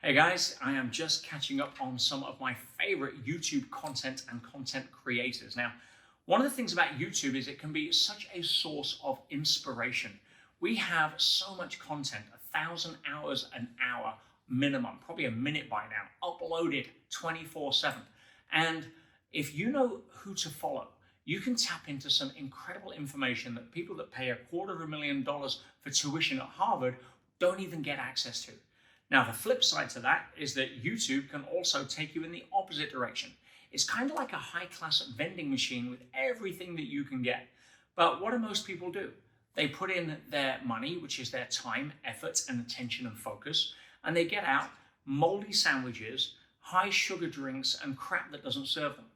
Hey guys, I am just catching up on some of my favorite YouTube content and content creators. Now, one of the things about YouTube is it can be such a source of inspiration. We have so much content, 1,000 hours an hour minimum, probably a minute by now, uploaded 24/7. And if you know who to follow, you can tap into some incredible information that people that pay $250,000 for tuition at Harvard don't even get access to. Now, the flip side to that is that YouTube can also take you in the opposite direction. It's kind of like a high-class vending machine with everything that you can get. But what do most people do? They put in their money, which is their time, effort, and attention and focus, and they get out moldy sandwiches, high sugar drinks, and crap that doesn't serve them.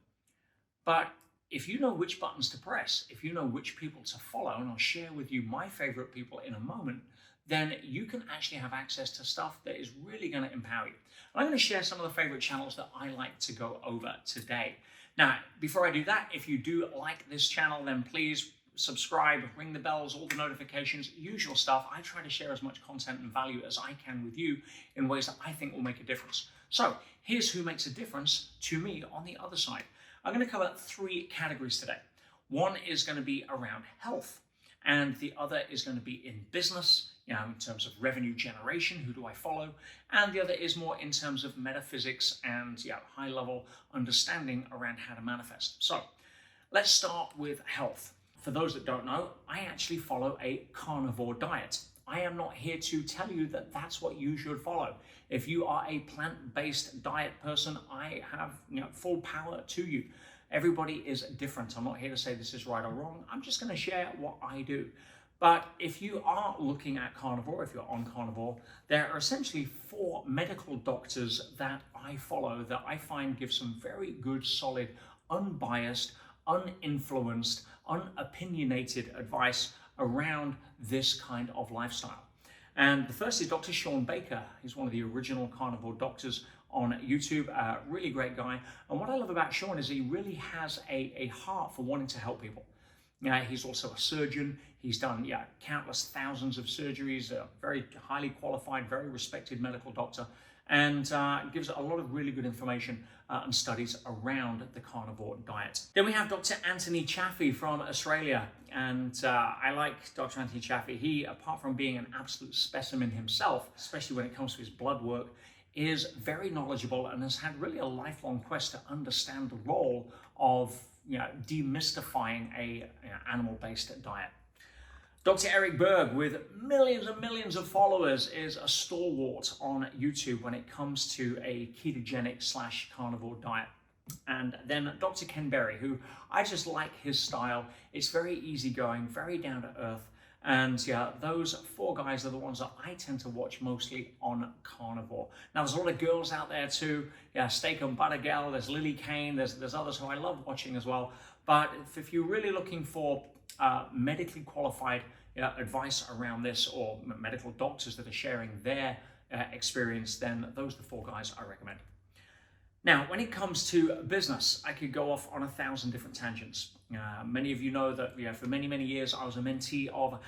But if you know which buttons to press, if you know which people to follow, and I'll share with you my favorite people in a moment, then you can actually have access to stuff that is really going to empower you. And I'm going to share some of the favorite channels that I like to go over today. Now, before I do that, if you do like this channel, then please subscribe, ring the bells, all the notifications, usual stuff. I try to share as much content and value as I can with you in ways that I think will make a difference. So here's who makes a difference to me on the other side. I'm going to cover 3 categories today. One is going to be around health, and the other is going to be in business, in terms of revenue generation, who do I follow? And the other is more in terms of metaphysics and high-level understanding around how to manifest. So let's start with health. For those that don't know, I actually follow a carnivore diet. I am not here to tell you that that's what you should follow. If you are a plant-based diet person, I have full power to you. Everybody is different. I'm not here to say this is right or wrong. I'm just going to share what I do. But if you are looking at carnivore, if you're on carnivore, there are essentially 4 medical doctors that I follow that I find give some very good, solid, unbiased, uninfluenced, unopinionated advice around this kind of lifestyle. And the first is Dr. Shawn Baker. He's one of the original carnivore doctors on YouTube, a really great guy. And what I love about Shawn is he really has a heart for wanting to help people. He's also a surgeon. He's done countless thousands of surgeries, a very highly qualified, very respected medical doctor, and gives a lot of really good information and studies around the carnivore diet. Then we have Dr. Anthony Chaffee from Australia, and I like Dr. Anthony Chaffee. He, apart from being an absolute specimen himself, especially when it comes to his blood work, is very knowledgeable and has had really a lifelong quest to understand the role of demystifying a animal-based diet. Dr. Eric Berg, with millions and millions of followers, is a stalwart on YouTube when it comes to a ketogenic / carnivore diet. And then Dr. Ken Berry, who I just like his style. It's very easygoing, very down to earth. And those 4 guys are the ones that I tend to watch mostly on carnivore. Now, there's a lot of girls out there too. Steak and Butter Gal, there's Lily Kane, there's others who I love watching as well. But if you're really looking for medically qualified advice around this, or medical doctors that are sharing their experience, then those are the 4 guys I recommend. Now, when it comes to business, I could go off on 1,000 different tangents. Many of you know that for many, many years, I was a mentee of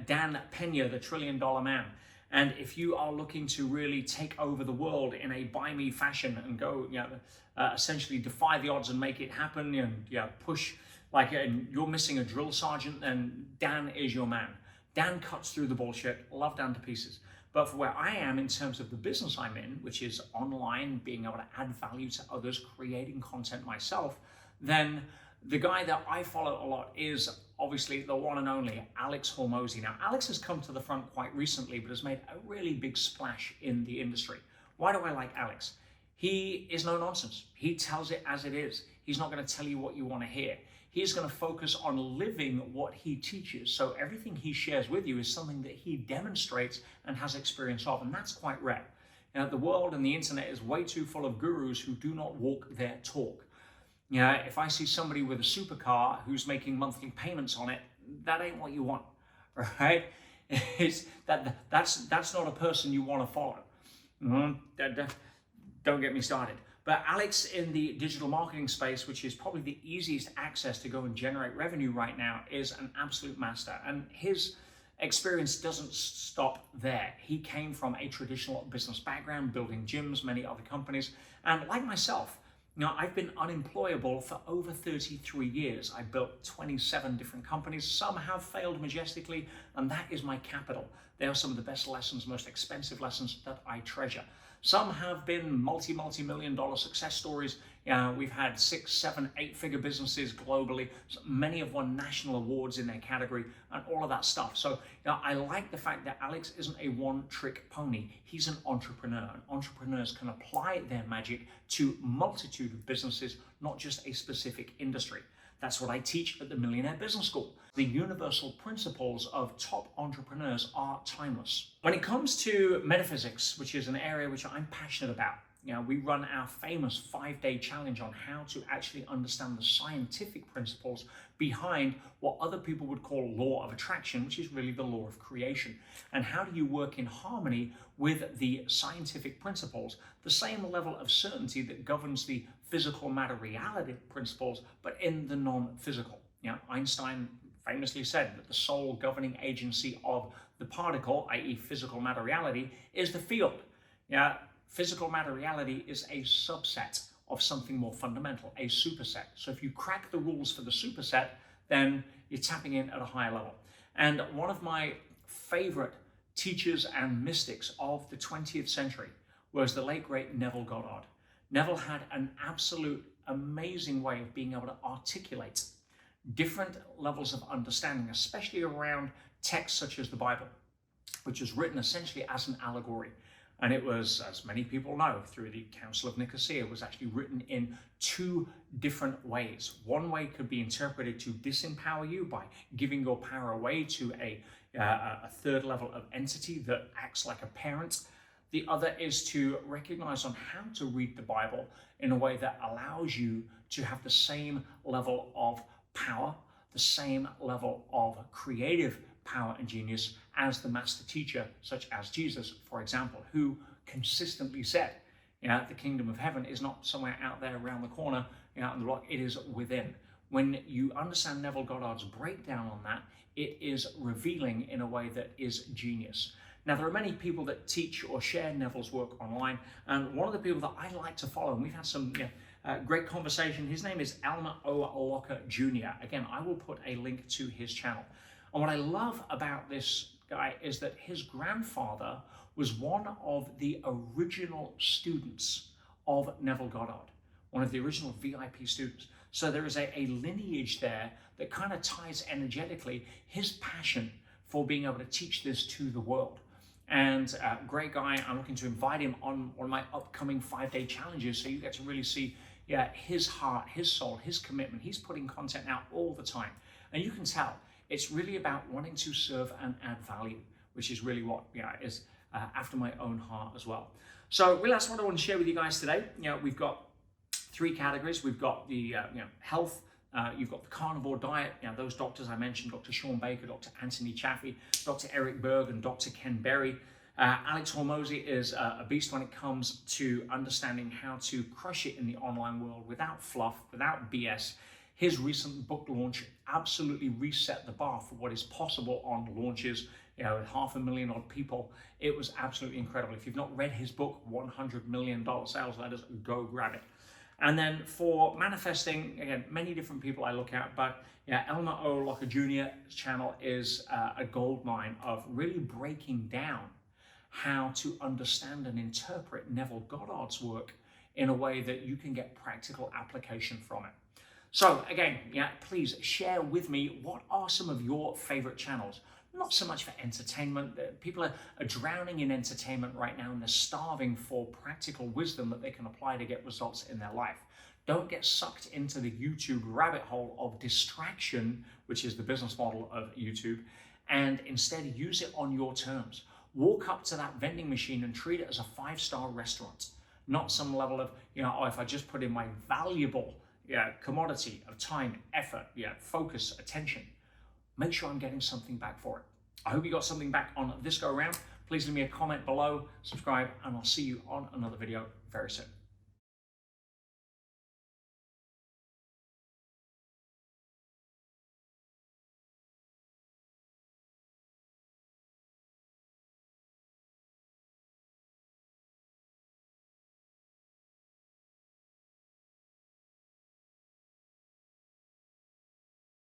Dan Pena, the $1 trillion man. And if you are looking to really take over the world in a buy-me fashion and go, essentially defy the odds and make it happen, and push like you're missing a drill sergeant, then Dan is your man. Dan cuts through the bullshit. Love Dan to pieces. But for where I am in terms of the business I'm in, which is online, being able to add value to others, creating content myself, then the guy that I follow a lot is obviously the one and only Alex Hormozi. Now, Alex has come to the front quite recently, but has made a really big splash in the industry. Why do I like Alex? He is no nonsense. He tells it as it is. He's not going to tell you what you want to hear. He's going to focus on living what he teaches. So everything he shares with you is something that he demonstrates and has experience of, and that's quite rare. The world and the internet is way too full of gurus who do not walk their talk. If I see somebody with a supercar who's making monthly payments on it, that ain't what you want, right? That's not a person you want to follow. Don't get me started. But Alex, in the digital marketing space, which is probably the easiest access to go and generate revenue right now, is an absolute master. And his experience doesn't stop there. He came from a traditional business background, building gyms, many other companies. And like myself, I've been unemployable for over 33 years. I built 27 different companies. Some have failed majestically, and that is my capital. They are some of the best lessons, most expensive lessons that I treasure. Some have been multi-million dollar success stories. We've had 6, 7, 8-figure businesses globally. Many have won national awards in their category and all of that stuff. So I like the fact that Alex isn't a one-trick pony. He's an entrepreneur. And entrepreneurs can apply their magic to multitude of businesses, not just a specific industry. That's what I teach at the Millionaire Business School. The universal principles of top entrepreneurs are timeless. When it comes to metaphysics, which is an area which I'm passionate about, we run our famous 5-day challenge on how to actually understand the scientific principles behind what other people would call law of attraction, which is really the law of creation. And how do you work in harmony with the scientific principles, the same level of certainty that governs the physical matter reality principles, but in the non-physical. Einstein famously said that the sole governing agency of the particle, i.e. physical matter reality, is the field. Physical matter reality is a subset of something more fundamental, a superset. So if you crack the rules for the superset, then you're tapping in at a higher level. And one of my favorite teachers and mystics of the 20th century was the late, great Neville Goddard. Neville had an absolute amazing way of being able to articulate different levels of understanding, especially around texts such as the Bible, which was written essentially as an allegory. And it was, as many people know, through the Council of Nicosia, was actually written in 2 different ways. One way could be interpreted to disempower you by giving your power away to a third level of entity that acts like a parent. The other is to recognize on how to read the Bible in a way that allows you to have the same level of power, the same level of creative power and genius as the master teacher, such as Jesus, for example, who consistently said, the kingdom of heaven is not somewhere out there around the corner, on the block, it is within. When you understand Neville Goddard's breakdown on that, it is revealing in a way that is genius. Now, there are many people that teach or share Neville's work online, and one of the people that I like to follow, and we've had some great conversation, his name is Elmer O. Locker Jr. Again, I will put a link to his channel. And what I love about this guy is that his grandfather was one of the original students of Neville Goddard, one of the original VIP students. So there is a lineage there that kind of ties energetically his passion for being able to teach this to the world. And great guy, I'm looking to invite him on one of my upcoming 5-day challenges so you get to really see his heart, his soul, his commitment. He's putting content out all the time. And you can tell it's really about wanting to serve and add value, which is really what is after my own heart as well. So really that's what I want to share with you guys today. We've got 3 categories. We've got the health, you've got the Carnivore Diet, those doctors I mentioned, Dr. Sean Baker, Dr. Anthony Chaffee, Dr. Eric Berg, and Dr. Ken Berry. Alex Hormozi is a beast when it comes to understanding how to crush it in the online world without fluff, without BS. His recent book launch absolutely reset the bar for what is possible on launches, with 500,000 odd people. It was absolutely incredible. If you've not read his book, $100 million sales letters, go grab it. And then for manifesting, again, many different people I look at, but Elmer O. Locker Jr.'s channel is a goldmine of really breaking down how to understand and interpret Neville Goddard's work in a way that you can get practical application from it. So again, please share with me, what are some of your favorite channels? Not so much for entertainment. People are drowning in entertainment right now, and they're starving for practical wisdom that they can apply to get results in their life. Don't get sucked into the YouTube rabbit hole of distraction, which is the business model of YouTube, and instead use it on your terms. Walk up to that vending machine and treat it as a 5-star restaurant, not some level of, if I just put in my valuable commodity of time, effort, focus, attention, make sure I'm getting something back for it. I hope you got something back on this go around. Please leave me a comment below, subscribe, and I'll see you on another video very soon.